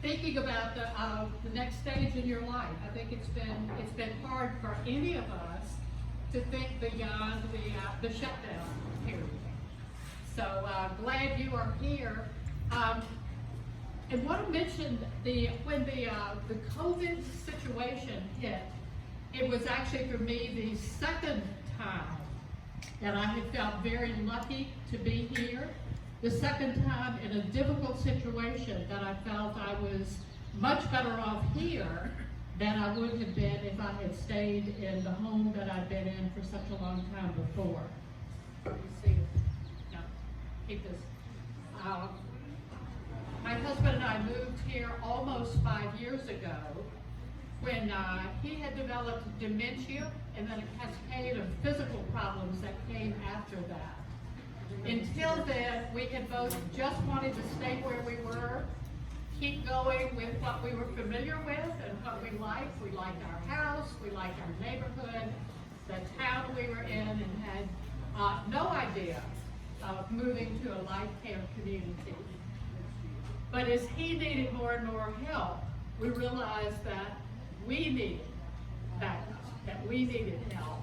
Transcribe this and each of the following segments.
thinking about the next stage in your life. I think it's been hard for any of us to think beyond the shutdown period. So glad you are here. And want to mention when the COVID situation hit, it was actually for me the second time that I had felt very lucky to be here. The second time in a difficult situation that I felt I was much better off here than I would have been if I had stayed in the home that I'd been in for such a long time before. You see, no, keep this. My husband and I moved here almost 5 years ago when he had developed dementia and then a cascade of physical problems that came after that. Until then, we had both just wanted to stay where we were, keep going with what we were familiar with and what we liked. We liked our house, we liked our neighborhood, the town we were in, and had no idea of moving to a life care community. But as he needed more and more help, we realized that we needed backup, that we needed help,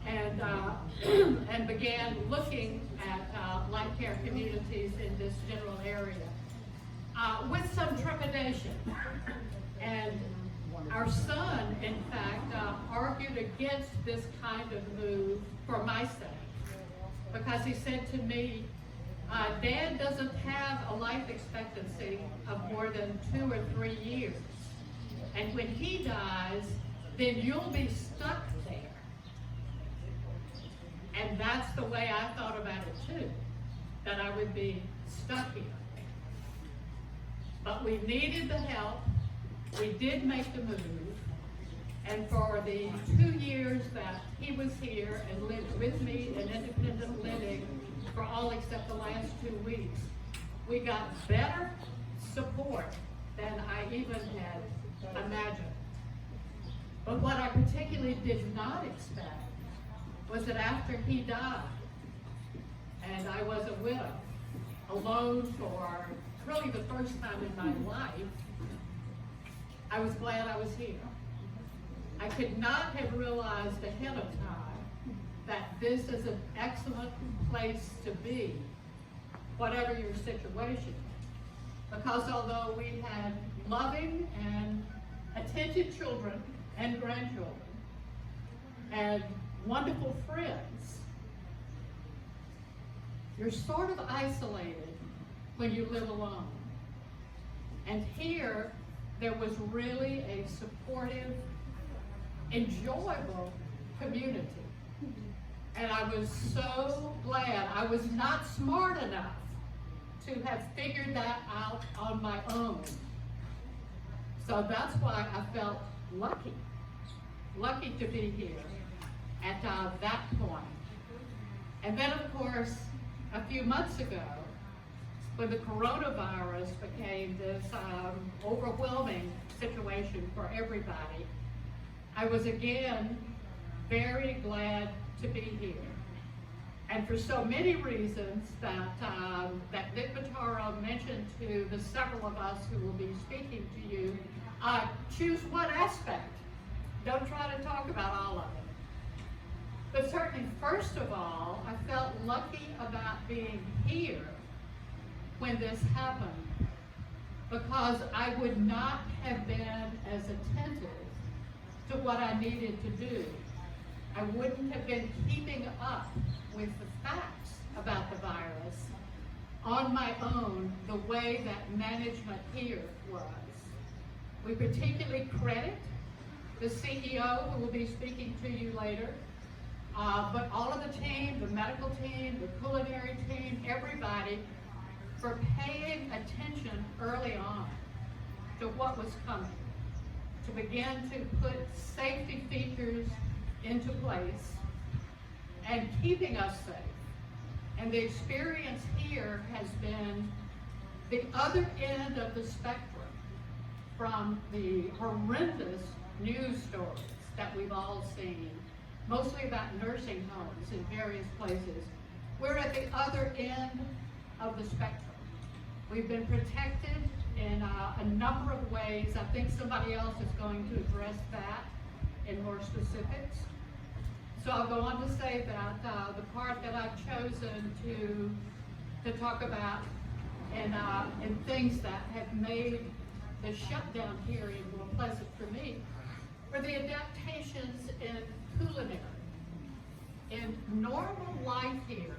and began looking at life care communities in this general area with some trepidation. And our son, in fact, argued against this kind of move for my sake, because he said to me, Dad doesn't have a life expectancy of more than 2 or 3 years. And when he dies, then you'll be stuck there. And that's the way I thought about it too, that I would be stuck here. But we needed the help. We did make the move. And for the 2 years that he was here and lived with me in independent living, for all except the last 2 weeks, we got better support than I even had imagined. But what I particularly did not expect was that after he died, and I was a widow, alone for really the first time in my life, I was glad I was here. I could not have realized ahead of time that this is an excellent place to be, whatever your situation. Because although we had loving and attentive children and grandchildren and wonderful friends, you're sort of isolated when you live alone. And here, there was really a supportive, enjoyable community. And I was so glad. I was not smart enough to have figured that out on my own. So that's why I felt lucky to be here at that point. And then, of course, a few months ago, when the coronavirus became this overwhelming situation for everybody, I was again very glad to be here. And for so many reasons that Nick Mataro mentioned to the several of us who will be speaking to you, choose one aspect. Don't try to talk about all of it. But certainly, first of all, I felt lucky about being here when this happened, because I would not have been as attentive to what I needed to do. I wouldn't have been keeping up with the facts about the virus on my own the way that management here was. We particularly credit the CEO, who will be speaking to you later, but all of the team, the medical team, the culinary team, everybody, for paying attention early on to what was coming, to begin to put safety features into place and keeping us safe. And the experience here has been the other end of the spectrum from the horrendous news stories that we've all seen, mostly about nursing homes in various places. We're at the other end of the spectrum. We've been protected in a number of ways. I think somebody else is going to address that in more specifics. So I'll go on to say that the part that I've chosen to talk about in things that have made the shutdown period more pleasant for me were the adaptations in culinary. In normal life here,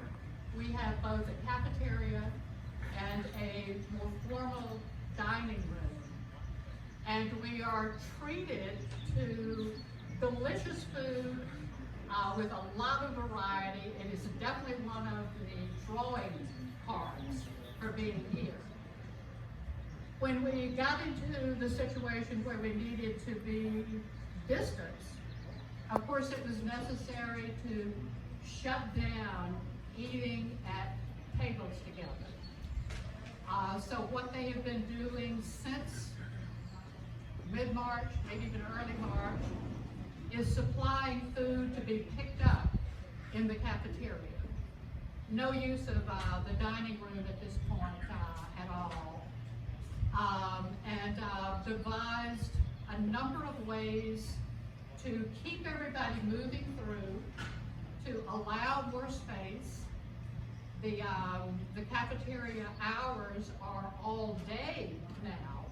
we have both a cafeteria and a more formal dining room. And we are treated to delicious food with a lot of variety. It is definitely one of the drawing cards for being here. When we got into the situation where we needed to be distant, of course it was necessary to shut down eating at tables together. So what they have been doing since mid-March, maybe even early March, is supplying food to be picked up in the cafeteria. No use of the dining room at this point at all. And devised a number of ways to keep everybody moving through, to allow more space. The cafeteria hours are all day now,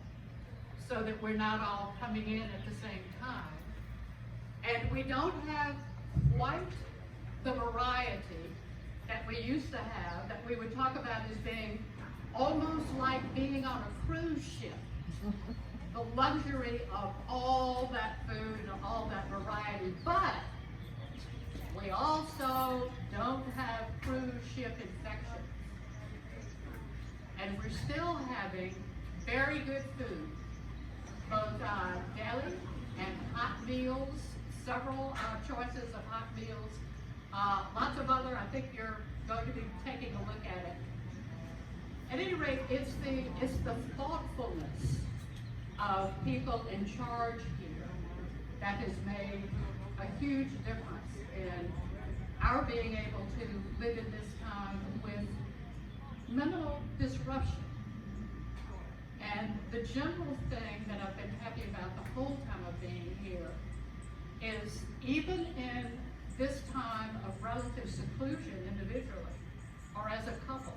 so that we're not all coming in at the same time. And we don't have quite the variety that we used to have, that we would talk about as being almost like being on a cruise ship. The luxury of all that food and all that variety, but we also don't have cruise ship infection. And we're still having very good food, both deli and hot meals, several choices of hot meals, lots of other. I think you're going to be taking a look at it. At any rate, it's the thoughtfulness of people in charge here that has made a huge difference in our being able to live in this time with minimal disruption. And the general thing that I've been happy about the whole time of being here is, even in this time of relative seclusion individually or as a couple,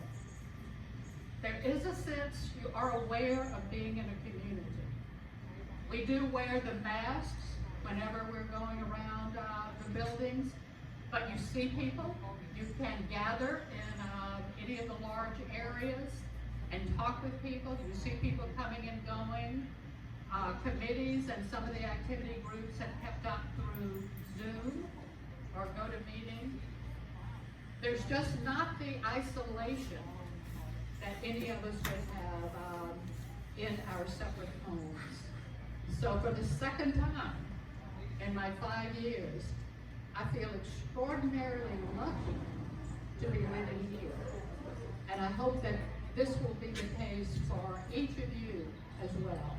there is a sense you are aware of being in a community. We do wear the masks whenever we're going around the buildings, but you see people. You can gather in any of the large areas and talk with people. You see people coming and going. Committees and some of the activity groups have kept up through Zoom or GoToMeeting. There's just not the isolation that any of us would have in our separate homes. So for the second time in my 5 years, I feel extraordinarily lucky to be living here. And I hope that this will be the case for each of you as well.